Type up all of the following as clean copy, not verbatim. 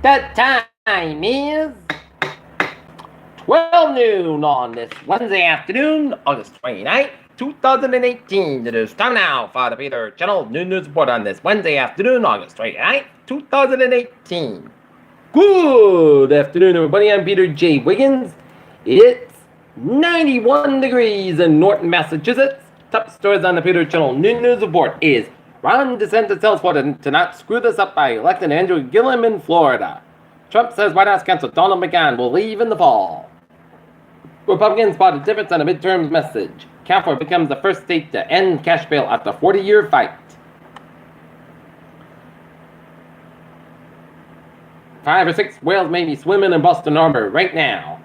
The time is 12 noon on this Wednesday afternoon, August 29th, 2018. It is time now for the Peter Channel Noon News Report on this Wednesday afternoon, August 29th, 2018. Good afternoon, everybody. I'm Peter J. Wiggins. It's 91 degrees in Norton, Massachusetts. Top stories on the Peter Channel Noon News Report is Ron DeSantis tells Florida to not screw this up by electing Andrew Gillum in Florida. Trump says White House counsel Donald McGahn will leave in the fall. Republicans spot a difference on a midterm message. California becomes the first state to end cash bail after a 40-year fight. 5 or 6 whales may be swimming in Boston Harbor right now.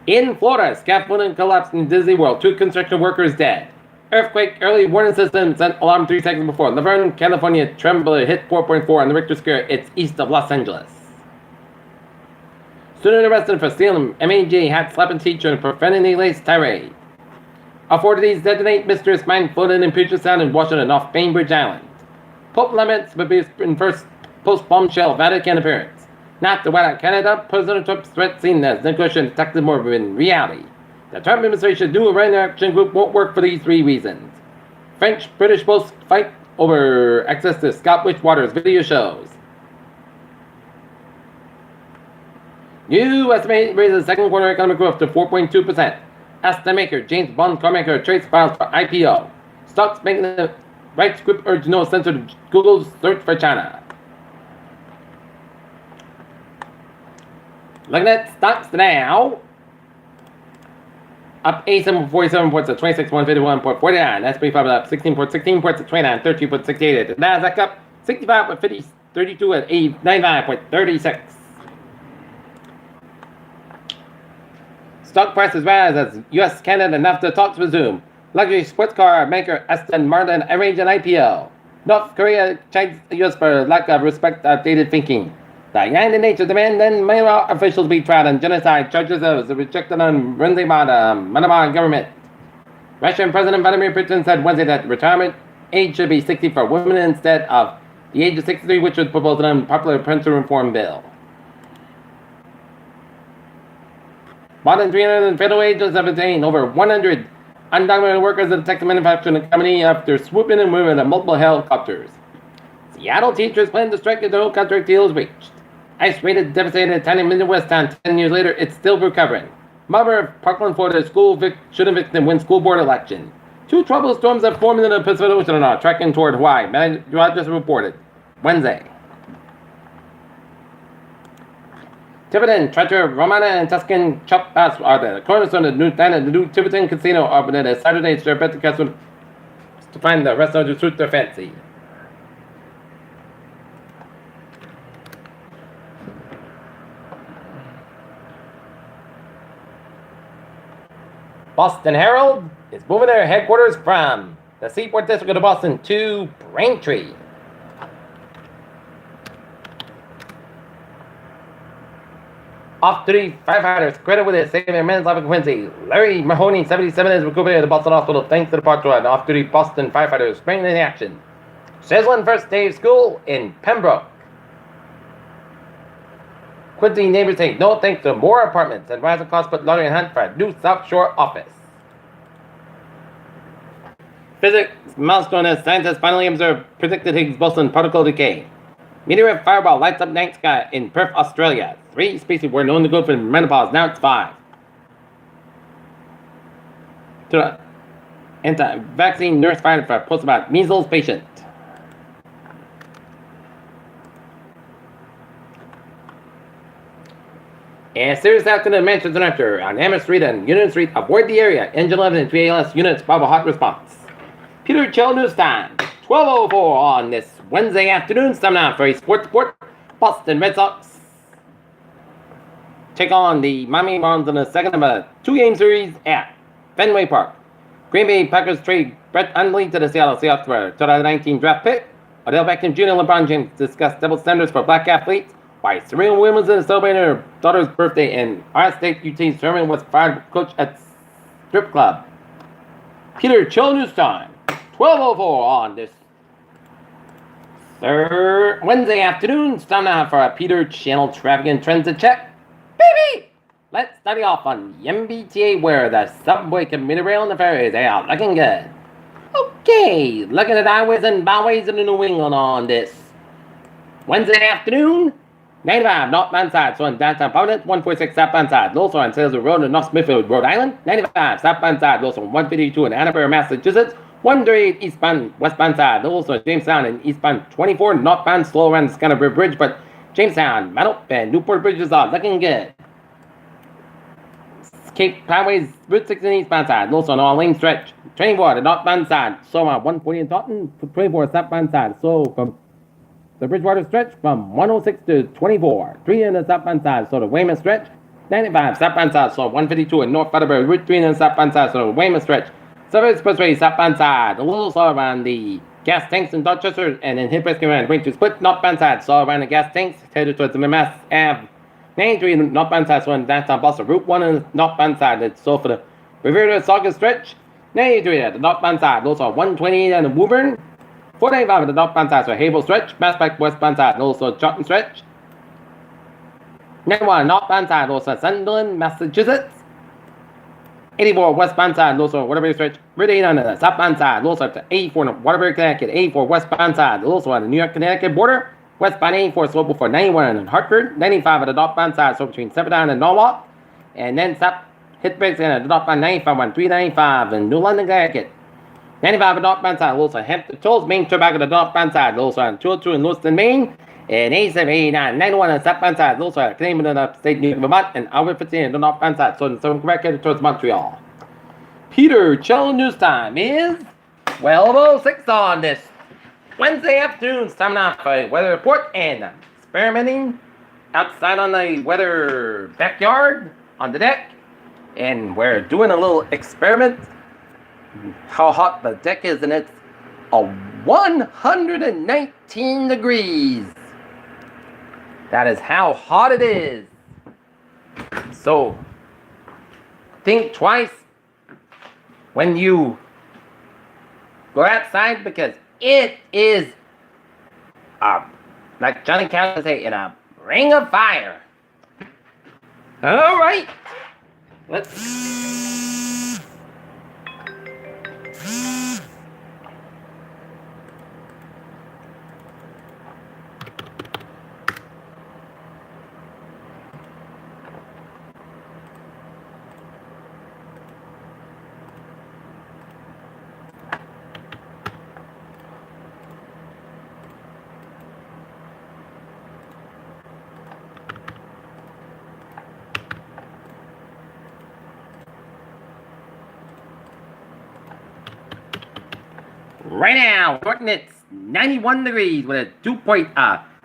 In Florida, scaffolding collapsed in Disney World. 2 construction workers dead. Earthquake early warning system sent alarm 3 seconds before. Laverne, California trembler hit 4.4 on the Richter scale. It's east of Los Angeles. Student arrested for stealing MAJ hat slapping teacher in profanity-laced tirade. Authorities detonate mysterious mine floated in Puget Sound in Washington off Bainbridge Island. Pope laments in first post-bombshell Vatican appearance. Not the White House Canada, President Trump's threat seen as negotiation tactic more in reality. The Trump administration's new Iran action group won't work for these 3 reasons. French-British both fight over access to Scott Witchwater's video shows. New estimate raises second quarter economic growth to 4.2%. Aston maker James Bond carmaker trades files for IPO. Stocks making the right script urge no censor to Google's search for China. Looking at stocks now. Up 87.47 points at 26,151.49. S&P 500 up 16.16 points at 29, 13.68. The Nasdaq up 65.50, 32 at 95.36. Stock prices rise as U.S. Canada NAFTA talks resume. Luxury sports car maker Aston Martin arranged an IPO. North Korea chides the U.S. for lack of respect, outdated thinking. The United Nations demand then Myanmar officials be tried on genocide charges as rejected on Wednesday by the Myanmar government. Russian President Vladimir Putin said Wednesday that retirement age should be 60 for women instead of the age of 63, which was proposed in an unpopular pension reform bill. More than 300 federal agents have detained over 100 undocumented workers at the Texas manufacturing company after swooping and moving at multiple helicopters. Seattle teachers plan to strike if no contract deal is reached. ICE raided devastated tiny Midwest town 10 years later. It's still recovering. Mother of Parkland, Florida school should evict and win school board election. 2 troubled storms have formed in the Pacific Ocean and are tracking toward Hawaii. Meteorologists reported Wednesday. Tiverton, Treasure, Romana, and Tuscan Chop Bass are the cornerstone of the new Tiverton Casino opened at Saturday. Sir bet the customer to find the restaurant to suit their fancy. Boston Herald is moving their headquarters from the Seaport District of Boston to Braintree. Off-duty firefighters credited with saving a man's life in Quincy. Larry Mahoney, 77, is recuperated at the Boston Hospital thanks to the departure of off-duty Boston firefighters springing into action. Sizzling first day of school in Pembroke. Quincy neighbors say no thanks to more apartments and rising costs put lottery and hunt for a new South Shore office. Physics milestone as scientists finally observed predicted Higgs boson particle decay. Meteorite fireball lights up night sky in Perth, Australia. 3 species were known to go for menopause, now it's 5. To anti-vaccine nurse fired for a post about measles patient. A serious accident in Manchester after on Amherst Street and Union Street. Avoid the area. Engine 11 and 3 ALS units provide a hot response. Peter Chell News Time. 12:04 on this Wednesday afternoon. Time now for a sports report. Boston Red Sox take on the Miami Marlins in the second of a 2-game series at Fenway Park. Green Bay Packers trade Brett Hundley to the Seattle Seahawks for a 2019 draft pick. Odell Beckham Jr. and LeBron James discuss double standards for black athletes. Why Serena Williams is celebrating her daughter's birthday, and Ohio State UT Sherman was fired coach at strip club. Peter Chill News Time. 12:04 on this Sir, Wednesday afternoon, it's time now for a Peter Channel traffic and transit check. Baby! Let's study off on the MBTA where the subway, commuter rail, and the ferries are looking good. Okay, looking at highways and byways in New England on this Wednesday afternoon. 95 northbound side, so on downtown Providence, 146 southbound side, also on Saleswood Road in North Smithfield, Rhode Island, 95 southbound side, also on 152 in Ann Arbor, Massachusetts, 138 eastbound westbound side, also Jamestown and eastbound 24 northbound, slow around Scanterbury Bridge, but Jamestown, Mattup, and Newport bridges are looking good. Cape Highways, Route 16 eastbound side, also on all lane stretch, 24 the northbound side, so on 140 in Taunton, 24 southbound side, so from the Bridgewater stretch from 106 to 24. 3 in the southbound side, so the Weymouth stretch. 95 southbound side, so 152 in North Butterbury. Route 3 in the southbound side, so the Weymouth stretch. Suffolk Expressway southbound side. A little slow around the gas tanks in Dorchester and then Hillcrest around Wing to Split. Northbound side, so around the gas tanks headed towards the Mass Ave. 93 in the northbound side, so in downtown Boston. Route 1 in the northbound side, it's so for the Revere to Saugus stretch. 93 at the northbound side, those are 128 on the Woburn. 495 at the northbound side, so Havel stretch, Massback westbound side, and also Charlton stretch. 91 northbound side, also Sunderland, Massachusetts. 84 westbound side, also Waterbury stretch. Route 8 on the southbound side, also to 84 in Waterbury, Connecticut. 84 westbound side, also on the New York, Connecticut border. Westbound 84 slope for 91 in Hartford. 95 at the northbound side, so between Seppertown and Norwalk. And then south hit breaks in at the northbound 95 on 395 in New London, Connecticut. 95 at the northbound side, also Hampton Tolls, Main Turnpike at the northbound side, also on 202 in Lewiston, Maine, and 87, 89, 91 on the southbound side, also at Canadian in the state of New York, Vermont, and Albert 15 at the northbound side, so in the southern Quebec headed towards Montreal. Peter Channel News time is 12:06 on this Wednesday afternoon. It's time now for a weather report and experimenting outside on the weather backyard on the deck, and we're doing a little experiment. How hot the deck is, and it's a 119 degrees. That is how hot it is. So think twice when you go outside, because it is like Johnny Cash would say, in a ring of fire. All right, let's. Right now, Norton, it's 91 degrees with a dew point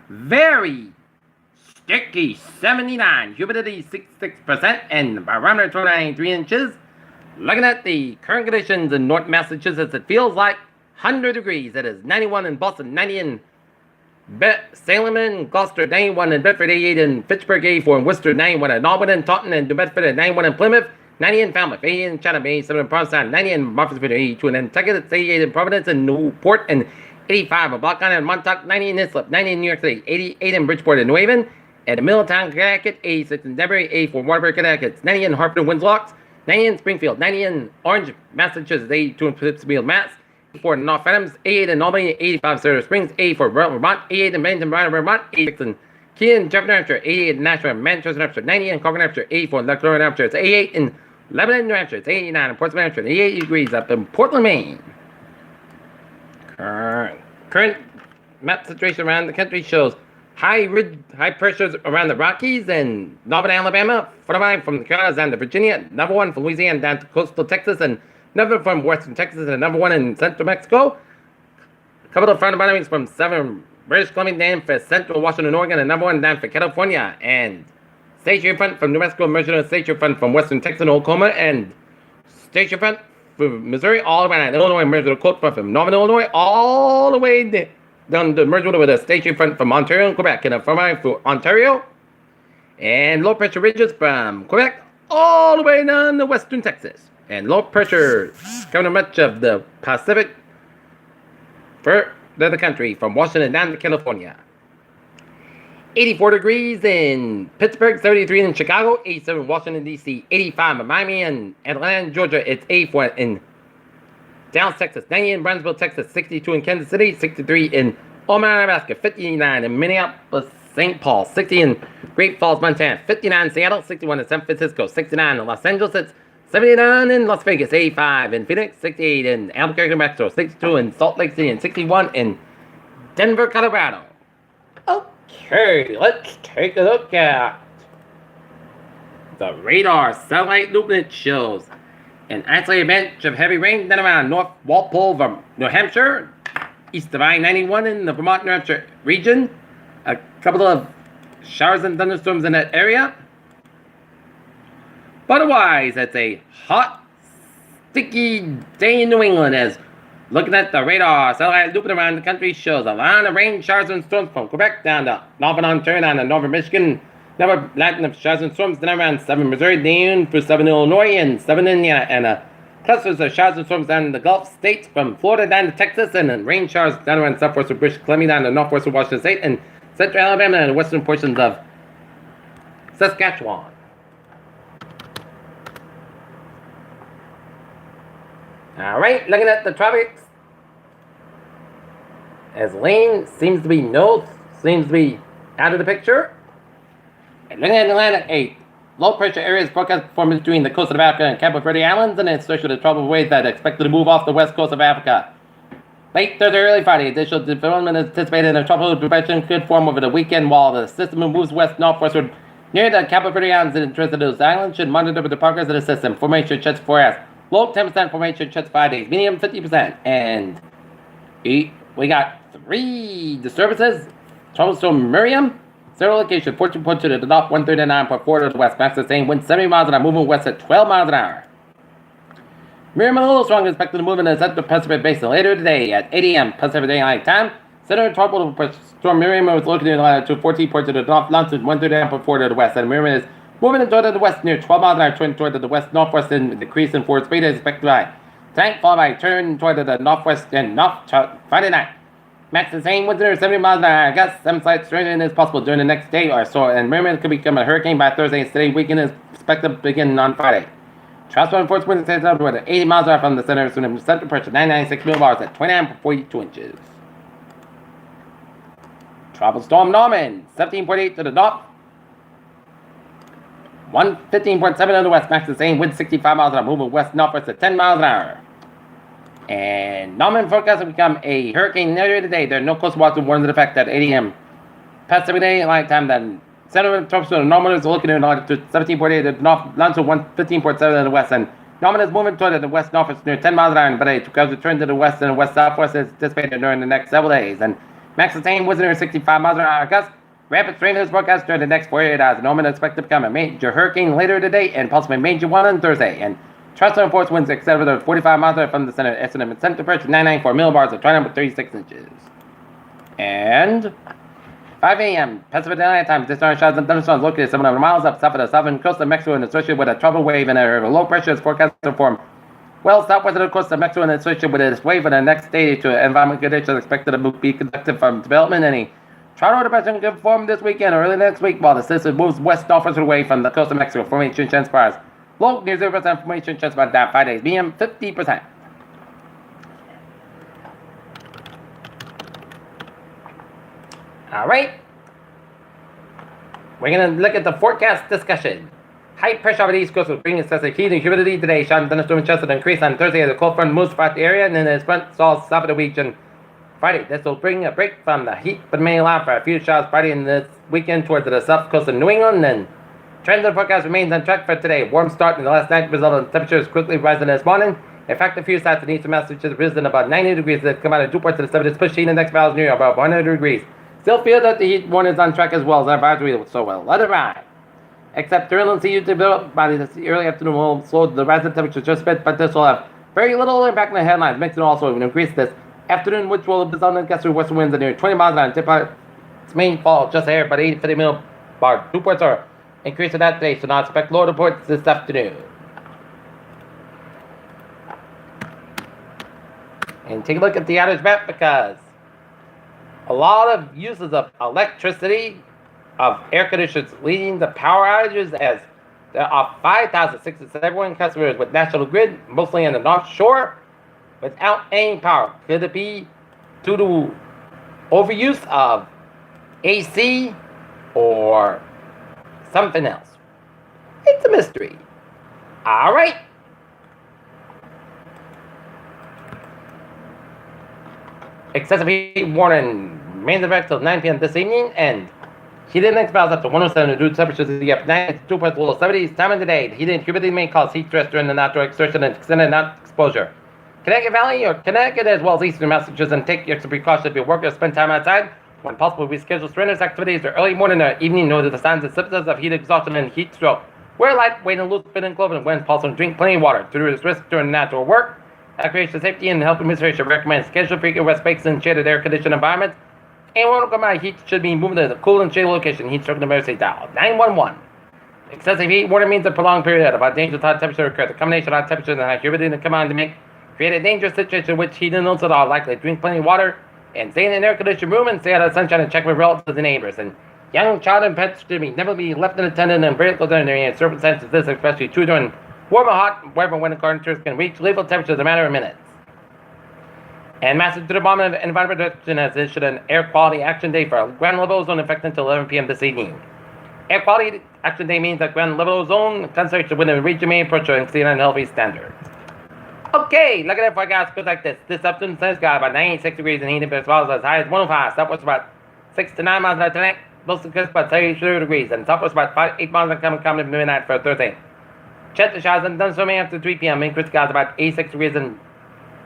very sticky 79, humidity 66%, and barometer 29.3 inches. Looking at the current conditions in North Massachusetts, it feels like 100 degrees. It is 91 in Boston, 90 in Salem and Gloucester, 91 in Bedford, 88 in Fitchburg, 84 in Worcester, 91 in Norwood and Taunton and New Bedford, and 91 in Plymouth, 90 in Falmouth, 88 in Chatham, 87 in Provincetown, 90 in Murfreesboro, 82 in Nantucket, it's 88 in Providence and Newport, and 85 in Block Island and Montauk, 90 in Islip, 90 in New York City, 88 in Bridgeport and New Haven, and Middletown, Connecticut, 86 in Denver, 84 in Waterbury, Connecticut, 90 in Hartford and Windsor, 90 in Springfield, 90 in Orange, Massachusetts, 82 in Pittsfield, Mass, 84 in North Adams, 88 in Albany, 85 in Silver Springs, 84 in Vermont, 88 in Bennington, Vermont, 86 in Keene, Jefferson, New Hampshire, 88 in Nashville, Manchester, New Hampshire, 90 in Concord, New Hampshire, 84 in Lexington, New Hampshire, it's 88 in Lebanon, New Hampshire, it's 89 in Portsmouth, New Hampshire, 88 degrees up in Portland, Maine. Current map situation around the country shows high pressures around the Rockies and northern Alabama, 45 from the Carolinas down to Virginia, number 1 from Louisiana down to coastal Texas, and number from western Texas, and number 1 in central Mexico. A couple of front boundaries from southern British Columbia down for central Washington, Oregon, and number 1 down for California, and station front from New Mexico, Merced, station front from western Texas and Oklahoma, and station front from Missouri all around Illinois, Merced, coast front from northern Illinois all the way down to Merced with a station front from Ontario and Quebec, and a front line for Ontario, and low pressure ridges from Quebec all the way down to western Texas, and low pressure covering much of the Pacific for of the country from Washington down to California. 84 degrees in Pittsburgh, 73 in Chicago, 87 in Washington, D.C., 85 in Miami and Atlanta, Georgia. It's 84 in Dallas, Texas, 90 in Brownsville, Texas, 62 in Kansas City, 63 in Omaha, Nebraska, 59 in Minneapolis, St. Paul, 60 in Great Falls, Montana, 59 in Seattle, 61 in San Francisco, 69 in Los Angeles, it's 79 in Las Vegas, 85 in Phoenix, 68 in Albuquerque, New Mexico, 62 in Salt Lake City, and 61 in Denver, Colorado. Okay, let's take a look at the radar satellite loop that shows an isolated bench of heavy rain down around North Walpole, New Hampshire, east of I-91 in the Vermont, New Hampshire region. A couple of showers and thunderstorms in that area. But otherwise, it's a hot, sticky day in New England as looking at the radar satellite looping around the country shows a line of rain, showers, and storms from Quebec down to northern Ontario, down to northern Michigan. Another line of showers and storms down around southern Missouri, down through southern Illinois and southern Indiana, and clusters of showers and storms down in the Gulf states from Florida down to Texas, and then rain showers down around southwestern British Columbia, down to northwestern Washington State, and central Alabama, and western portions of Saskatchewan. Alright, looking at the tropics. As Lane seems to be out of the picture. And looking at Atlantic, a low pressure area is forecast to form between the coast of Africa and Cape Verde Islands, and it's associated with tropical waves that are expected to move off the west coast of Africa. Late Thursday, early Friday, additional development is anticipated in a tropical depression could form over the weekend while the system moves west-northwestward near the Cape Verde Islands. And interest of those islands should monitor the progress of the system. Formation checks forecast. Low 10% formation checks 5 days. Medium 50%. And we got 3 disturbances. Tropical storm Miriam. 0 location. 14.2 to the north, 139.4 to the west. Max the same. Wind 70 miles an hour. Moving west at 12 miles an hour. Miriam a little stronger, expected to move in the central Pacific Basin later today at 8 a.m. Pacific Daylight Time. Center tropical storm Miriam was located in latitude 14 to the north, longitude 139.4 to the west, and Miriam is moving toward the west near 12 miles an hour, turning toward the west-northwest and decrease in forward speed is expected by tonight, followed by turn toward the northwest and north Friday night. Max the same, winds near 70 miles an hour. I guess some slight strengthening is possible during the next day or so, and Miriam could become a hurricane by Thursday. Today weekend is expected to begin on Friday. Tropical force wind stays up toward 80 miles an hour from the center, assuming central pressure 996 millibars at 29.42 inches. Tropical storm Norman, 17.8 to the north, 115.7 to the west, max the same, wind 65 miles an hour, moving west-northwest at 10 miles an hour. And Norman forecast to become a hurricane later today. There are no coastal waters warning to the fact that 8 a.m. Pacific Daylight Time, then center tropical Norman is looking at latitude 17.8 to the north, longitude 115.7 to the west, and Norman is moving toward the west-northwest near 10 miles an hour, but it could return to the west and west-southwest is anticipated during the next several days. And max the same, winds near 65 miles an hour. Gusts rapid strength is forecast during the next 48 hours. Norman is expected to become a major hurricane later today and possibly a major one on Thursday. And tropical force winds exceed over 45 miles an hour from the center. Estimated central pressure 994 millibars at 29.36 inches. And 5 a.m. Pacific Daylight Time. Distant showers and thunderstorms located 700 miles up south of the southern coast of Mexico and associated with a tropical wave and a low pressure is forecast to form well southwest of the coast of Mexico and associated with this wave for the next day to environment conditions expected to be conducted from development. Any tropical depression could form this weekend or early next week while the system moves west-northwest away from the coast of Mexico. Formation transpires low near 0% formation transpires down 5 days. Medium 50%. All right. We're going to look at the forecast discussion. High pressure over the east coast will bring excessive heat and humidity today. Showers and thunderstorms chances to increase on Thursday as the cold front moves throughout the area, and then its front stalls south of the region Friday. This will bring a break from the heat, but may allow for a few showers Friday and this weekend towards the south coast of New England. And trend of the forecast remains on track for today. Warm start in the last night resulted in temperatures quickly rising this morning. In fact, a few sites in eastern Massachusetts risen about 90 degrees that come out of 2 parts of the 70s, pushing the next valley near about 100 degrees. Still feel that the heat warning is on track as well as our advisory so well. Let it ride. Except turbulence to develop by the early afternoon will slow the rise in temperature just a bit, but this will have very little impact on the headlines. Mixing also will increase this afternoon, which will result in gusts through western winds at near 20 miles an hour. Tip out its main fall just ahead, but 80 50 millibar. 2 ports are increasing that today, so now expect lower reports this afternoon. And take a look at the outage map because a lot of uses of electricity of air conditioners leading to power outages as there are 5,067 customers with National Grid, mostly in the North Shore, without any power. Could it be due to overuse of AC or something else? It's a mystery. All right. Excessive heat warning remains in effect till 9 p.m. this evening, and heat index values up to 107 due to temperatures in the upper 90s, 2 points below 70s. Time of the day. The heat and humidity may cause heat stress during the outdoor exertion and extended night exposure. Connecticut Valley or Connecticut as well as eastern Massachusetts, and take extra precautions if you work or spend time outside. When possible, reschedule strenuous activities or early morning or evening note of the signs and symptoms of heat exhaustion and heat stroke. Wear lightweight and loose fitting clothing when possible. Drink plenty of water to reduce risk during outdoor work. Recreation safety and health administration recommends schedule frequent rest breaks in shaded air conditioned environments. Anyone who come out heat should be moved to a cool and shady location. Heat stroke emergency dial 911. Excessive heat warning means a prolonged period of high dangerous high temperature occurs. The combination of high temperature and high humidity come on to create a dangerous situation in which heat and illness are likely. Drink plenty of water and stay in an air conditioned room and stay out of the sunshine and check with relatives and neighbors. And young child and pets should never be left unattended in very close area. Circumstances this is especially true during warm or hot weather when the temperatures can reach lethal temperatures in a matter of minutes. And Massachusetts Department of Environmental Protection has issued an Air Quality Action Day for ground level ozone effect until 11 p.m. this evening. Air Quality Action Day means that ground level ozone concentration within the region may approach an exceed unhealthy standards. Okay, look at that forecast. Goes like this. This afternoon, sun's got about 96 degrees and heat as well as high as 105. Southwest about 6 to 9 miles an hour tonight. Most of the coast about 33 degrees. And southwest about 8 miles an hour coming midnight for Thursday. Check the showers and thunderstorming after 3 p.m. Increased skies about 86 degrees and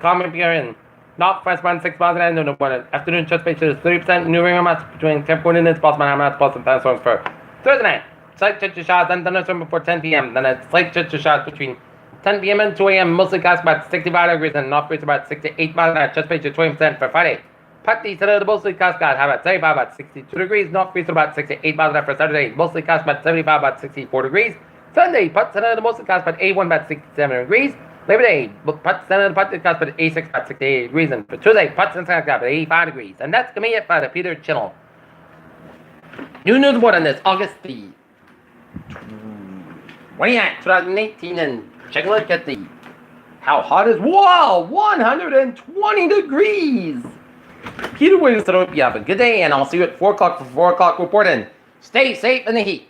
calm here in northwest about 6 miles an hour. No afternoon chest space is 30%. New England amounts between 10 coordinates, possible amounts, possible thunderstorms for Thursday night. Slight chance of showers and thunderstorms before 10 p.m. Then a slight chance of showers between 10 p.m. and 2 a.m. Mostly skies about 65 degrees and north breeze about 68 miles an hour. Chest space is 20% for Friday. Partly center of the mostly skies about 75 about 62 degrees. North breeze about 68 miles an hour for Saturday. Mostly skies about 75 about 64 degrees. Sunday, part center of the mostly skies about 81 about 67 degrees. Labor Day, part center of the partly skies about 86 about 68 degrees. And for Tuesday, part center skies about 85 degrees. And that's going to be it for the Peter Channel. New news report on this August the 29th, 2018, and check a look at the how hot is 120 degrees. Peter Wiggins, so hope you have a good day, and I'll see you at 4 o'clock for 4 o'clock report, and stay safe in the heat.